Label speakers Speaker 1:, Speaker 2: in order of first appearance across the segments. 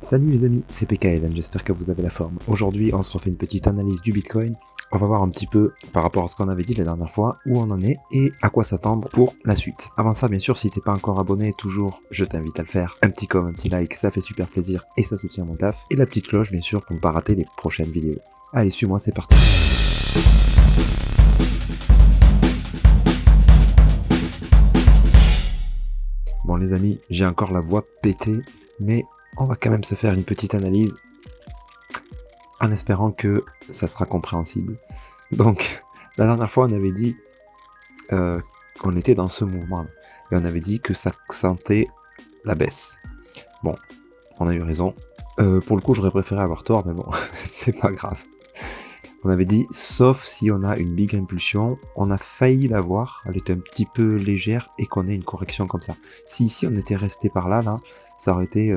Speaker 1: Salut les amis, c'est PKLM, j'espère que vous avez la forme. Aujourd'hui, on se refait une petite analyse du Bitcoin. On va voir un petit peu par rapport à ce qu'on avait dit la dernière fois, où on en est et à quoi s'attendre pour la suite. Avant ça, bien sûr, si t'es pas encore abonné, toujours, je t'invite à le faire. Un petit comme, un petit like, ça fait super plaisir et ça soutient mon taf. Et la petite cloche, bien sûr, pour ne pas rater les prochaines vidéos. Allez, suis-moi, c'est parti. Bon les amis, j'ai encore la voix pétée, mais on va quand même se faire une petite analyse en espérant que ça sera compréhensible. Donc, la dernière fois, on avait dit qu'on était dans ce mouvement-là, et on avait dit que ça sentait la baisse. Bon, on a eu raison. Pour le coup, j'aurais préféré avoir tort, mais bon, c'est pas grave. On avait dit, sauf si on a une big impulsion, on a failli l'avoir, elle était un petit peu légère, et qu'on ait une correction comme ça. Si ici on était resté par là, ça aurait été...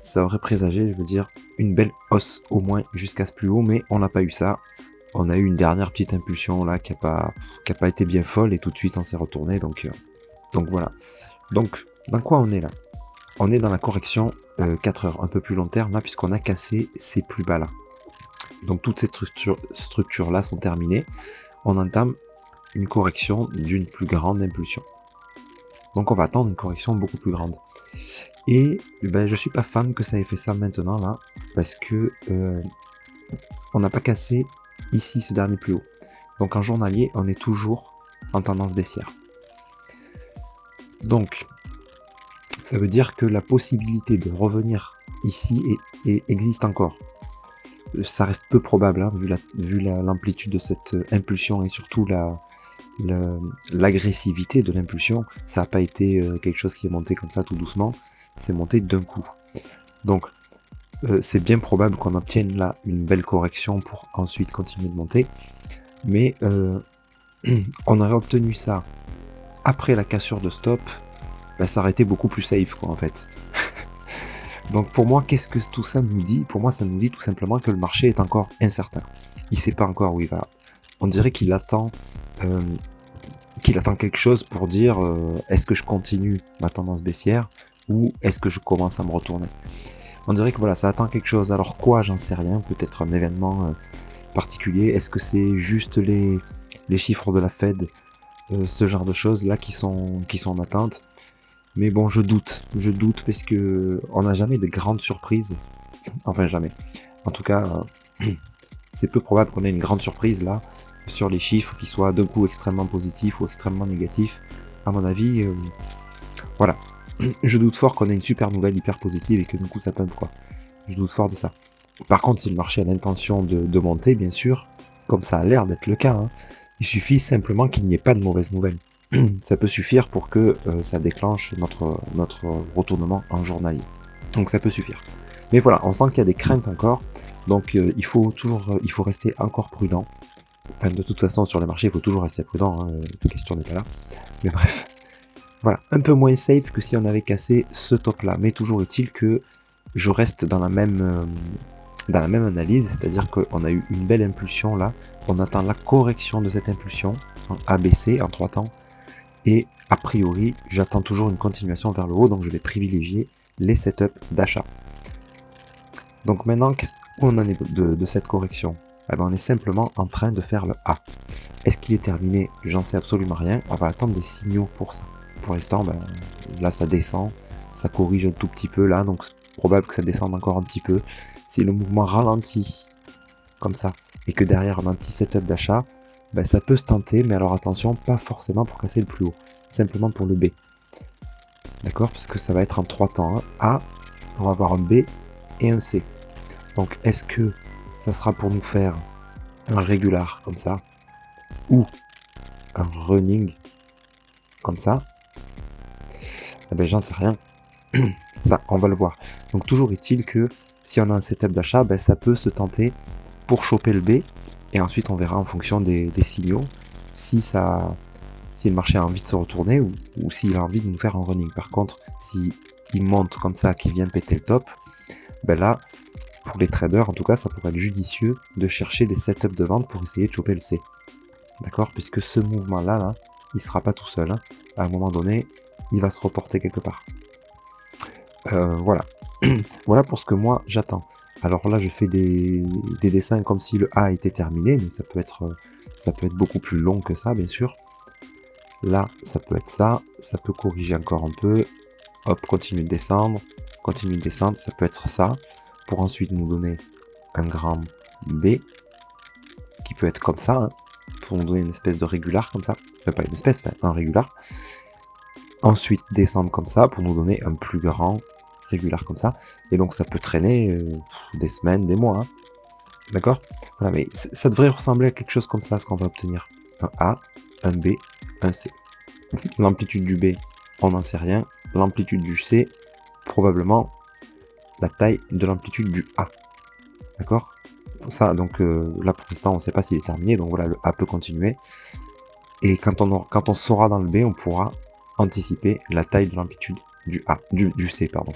Speaker 1: ça aurait présagé, je veux dire, une belle hausse au moins jusqu'à ce plus haut, mais on n'a pas eu ça. On a eu une dernière petite impulsion là qui a pas été bien folle et tout de suite on s'est retourné, donc voilà. Donc dans quoi on est là? On est dans la correction 4 heures, un peu plus long terme là, puisqu'on a cassé ces plus bas là. Donc toutes ces structures là sont terminées. On entame une correction d'une plus grande impulsion. Donc on va attendre une correction beaucoup plus grande. Et ben, je suis pas fan que ça ait fait ça maintenant là, parce que on n'a pas cassé ici ce dernier plus haut. Donc en journalier, on est toujours en tendance baissière. Donc ça veut dire que la possibilité de revenir ici existe encore. Ça reste peu probable, hein, vu l'amplitude de cette impulsion et surtout l'agressivité de l'impulsion. Ça n'a pas été quelque chose qui est monté comme ça tout doucement, c'est monté d'un coup. Donc c'est bien probable qu'on obtienne là une belle correction pour ensuite continuer de monter, mais on aurait obtenu ça après la cassure de stop, bah, ça aurait été beaucoup plus safe quoi en fait. Donc pour moi, qu'est-ce que tout ça nous dit? Pour moi, ça nous dit tout simplement que le marché est encore incertain. Il sait pas encore où il va. On dirait qu'il attend quelque chose pour dire est-ce que je continue ma tendance baissière ou est-ce que je commence à me retourner. On dirait que voilà, ça attend quelque chose. Alors quoi, j'en sais rien. Peut-être un événement particulier. Est-ce que c'est juste les chiffres de la Fed, ce genre de choses là qui sont en attente? Mais bon, je doute parce que on n'a jamais de grandes surprises. Enfin, jamais. En tout cas, c'est peu probable qu'on ait une grande surprise là sur les chiffres qui soient d'un coup extrêmement positifs ou extrêmement négatifs. À mon avis, voilà. Je doute fort qu'on ait une super nouvelle hyper positive et que d'un coup ça pump quoi. Je doute fort de ça. Par contre, si le marché a l'intention de monter, bien sûr, comme ça a l'air d'être le cas, hein, il suffit simplement qu'il n'y ait pas de mauvaises nouvelles. Ça peut suffire pour que ça déclenche notre retournement en journalier. Donc ça peut suffire. Mais voilà, on sent qu'il y a des craintes encore, donc il faut rester encore prudent. Enfin, de toute façon, sur les marchés, il faut toujours rester prudent, hein, la question n'est pas là. Mais bref, voilà, un peu moins safe que si on avait cassé ce top-là. Mais toujours est-il que je reste dans la même analyse, c'est-à-dire qu'on a eu une belle impulsion là, on attend la correction de cette impulsion en ABC, en 3 temps, et a priori, j'attends toujours une continuation vers le haut, donc je vais privilégier les setups d'achat. Donc maintenant, où on en est de cette correction? Eh ben, on est simplement en train de faire le A. Est-ce qu'il est terminé? J'en sais absolument rien. On va attendre des signaux pour ça. Pour l'instant, ben, là ça descend, ça corrige un tout petit peu là, donc c'est probable que ça descende encore un petit peu. Si le mouvement ralentit comme ça, et que derrière on a un petit setup d'achat, ben, ça peut se tenter, mais alors attention, pas forcément pour casser le plus haut, simplement pour le B. D'accord? Parce que ça va être en 3 temps. Hein. A, on va avoir un B et un C. Donc est-ce que ça sera pour nous faire un régular comme ça, ou un running comme ça? Eh ben j'en sais rien. Ça, on va le voir. Donc toujours est-il que si on a un setup d'achat, ben, ça peut se tenter pour choper le B, et ensuite on verra en fonction des signaux si le marché a envie de se retourner ou s'il a envie de nous faire un running. Par contre, si il monte comme ça, qu'il vient péter le top, ben là, pour les traders en tout cas, ça pourrait être judicieux de chercher des setups de vente pour essayer de choper le C. D'accord? Puisque ce mouvement-là, il sera pas tout seul. Hein. À un moment donné, il va se reporter quelque part. Voilà. Voilà pour ce que moi j'attends. Alors là, je fais des dessins comme si le A était terminé, mais ça peut être beaucoup plus long que ça, bien sûr. Là, ça peut être ça peut corriger encore un peu. Hop, continue de descendre, ça peut être ça, pour ensuite nous donner un grand B, qui peut être comme ça, hein, pour nous donner une espèce de régular comme ça. Enfin, pas une espèce, enfin un régular. Ensuite, descendre comme ça, pour nous donner un plus grand régular comme ça. Et donc ça peut traîner des semaines, des mois. Hein. D'accord? Voilà, mais ça devrait ressembler à quelque chose comme ça, ce qu'on va obtenir. Un A, un B, un C. L'amplitude du B, on n'en sait rien. L'amplitude du C, probablement la taille de l'amplitude du A. D'accord? Ça, donc là pour l'instant on ne sait pas s'il est terminé, donc voilà, le A peut continuer. Et quand on saura dans le B, on pourra anticiper la taille de l'amplitude du A, du C, pardon.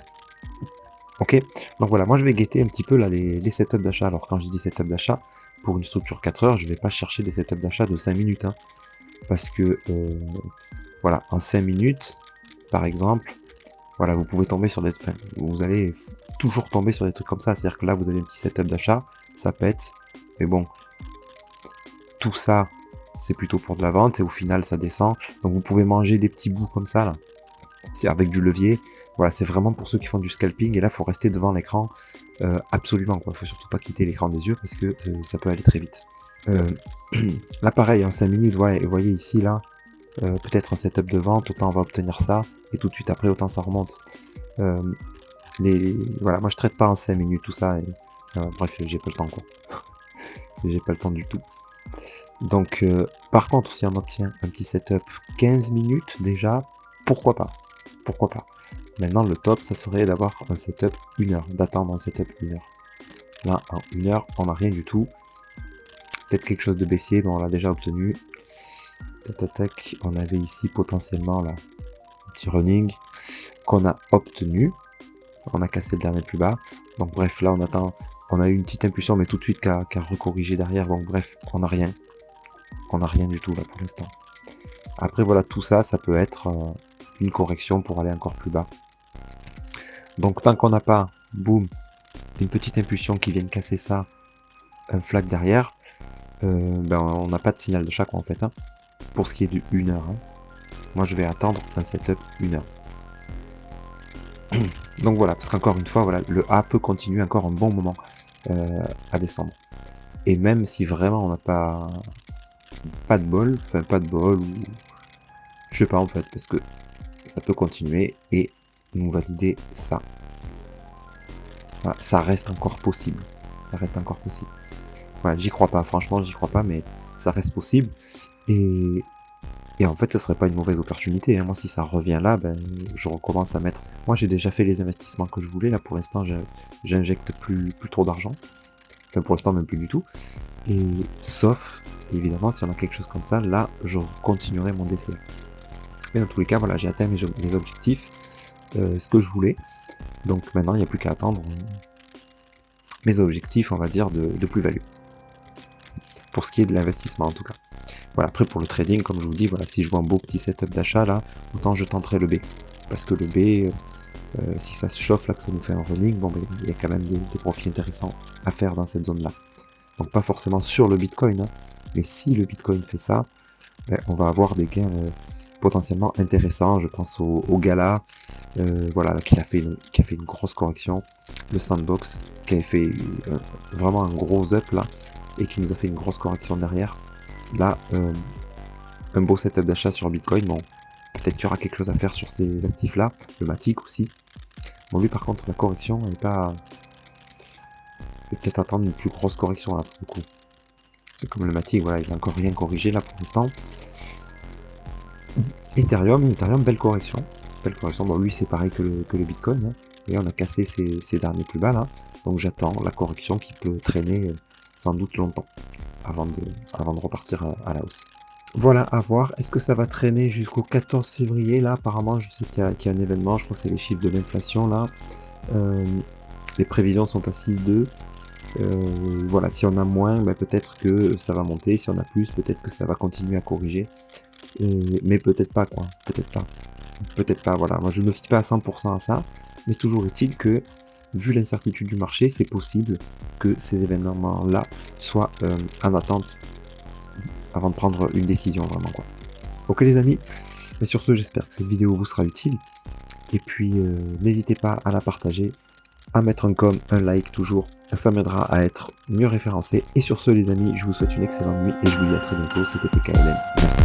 Speaker 1: Ok, donc voilà, moi je vais guetter un petit peu là les setups d'achat. Alors quand je dis setup d'achat, pour une structure 4 heures, je vais pas chercher des setups d'achat de 5 minutes. Hein, parce que, voilà, en 5 minutes, par exemple, voilà, vous pouvez tomber sur des... Enfin, vous allez toujours tomber sur des trucs comme ça. C'est-à-dire que là, vous avez un petit setup d'achat, ça pète. Mais bon, tout ça, c'est plutôt pour de la vente. Et au final, ça descend. Donc vous pouvez manger des petits bouts comme ça, là. C'est avec du levier. Voilà, c'est vraiment pour ceux qui font du scalping. Et là, il faut rester devant l'écran absolument, quoi. Faut surtout pas quitter l'écran des yeux parce que ça peut aller très vite. Là, pareil, en 5 minutes, vous voyez ici, là, peut-être un setup de vente, autant on va obtenir ça, et tout de suite après, autant ça remonte. Voilà, moi je traite pas en 5 minutes tout ça, et bref, j'ai pas le temps, quoi. J'ai pas le temps du tout. Donc, par contre, si on obtient un petit setup 15 minutes déjà, pourquoi pas? Pourquoi pas? Maintenant, le top, ça serait d'avoir un setup 1 heure, d'attendre un setup 1 heure. Là, en 1 heure, on n'a rien du tout. Peut-être quelque chose de baissier dont on l'a déjà obtenu. Tac, on avait ici potentiellement là un petit running qu'on a obtenu. On a cassé le dernier plus bas. Donc bref, là on attend. On a eu une petite impulsion, mais tout de suite qu'à recorriger derrière. Donc bref, on n'a rien. On n'a rien du tout là pour l'instant. Après voilà, tout ça, ça peut être une correction pour aller encore plus bas. Donc tant qu'on n'a pas, boum, une petite impulsion qui vienne casser ça, un flag derrière, ben on n'a pas de signal de chaque en fait. Hein. Pour ce qui est de 1 heure. Hein. Moi je vais attendre un setup 1 heure. Donc voilà, parce qu'encore une fois, voilà, le A peut continuer encore un bon moment à descendre. Et même si vraiment on n'a pas de bol, ou je sais pas en fait, parce que ça peut continuer et nous valider ça. Voilà, ça reste encore possible. Ça reste encore possible. Voilà, j'y crois pas, franchement j'y crois pas, mais ça reste possible. Et en fait, ce serait pas une mauvaise opportunité. Hein. Moi, si ça revient là, ben, je recommence à mettre... Moi, j'ai déjà fait les investissements que je voulais. Là, pour l'instant, j'injecte plus trop d'argent. Enfin, pour l'instant, même plus du tout. Et sauf, évidemment, si on a quelque chose comme ça, là, je continuerai mon DCA. Mais dans tous les cas, voilà, j'ai atteint mes objectifs, ce que je voulais. Donc maintenant, il n'y a plus qu'à attendre mes objectifs, on va dire, de plus-value. Pour ce qui est de l'investissement, en tout cas. Voilà, après pour le trading, comme je vous dis, voilà, si je vois un beau petit setup d'achat là, autant je tenterai le B. Parce que le B, si ça se chauffe là, que ça nous fait un running, bon ben il y a quand même des profits intéressants à faire dans cette zone là. Donc pas forcément sur le Bitcoin, hein, mais si le Bitcoin fait ça, ben, on va avoir des gains potentiellement intéressants. Je pense au Gala, voilà, qui a fait une grosse correction, le Sandbox, qui avait fait vraiment un gros up là, et qui nous a fait une grosse correction derrière. Là, un beau setup d'achat sur Bitcoin, bon, peut-être qu'il y aura quelque chose à faire sur ces actifs-là, le Matic aussi. Bon, lui par contre, la correction, elle est pas... Je vais peut-être attendre une plus grosse correction là, pour le coup. C'est comme le Matic, voilà, il n'a encore rien corrigé là pour l'instant. Ethereum, belle correction. Belle correction, bon, lui c'est pareil que le Bitcoin, hein. Et on a cassé ces derniers plus bas là, donc j'attends la correction qui peut traîner sans doute longtemps. Avant de repartir à la hausse. Voilà, à voir. Est-ce que ça va traîner jusqu'au 14 février? Là, apparemment, je sais qu'il y a un événement. Je crois que c'est les chiffres de l'inflation, là. Les prévisions sont à 6,2. Voilà, si on a moins, ben, peut-être que ça va monter. Si on a plus, peut-être que ça va continuer à corriger. Mais peut-être pas, quoi. Peut-être pas. Peut-être pas, voilà. Moi, je ne me fie pas à 100% à ça. Mais toujours est-il que vu l'incertitude du marché, c'est possible que ces événements-là soient en attente avant de prendre une décision vraiment quoi. Ok les amis, mais sur ce j'espère que cette vidéo vous sera utile. Et puis n'hésitez pas à la partager, à mettre un com, un like toujours, ça m'aidera à être mieux référencé. Et sur ce les amis, je vous souhaite une excellente nuit et je vous dis à très bientôt, c'était PKLM, merci.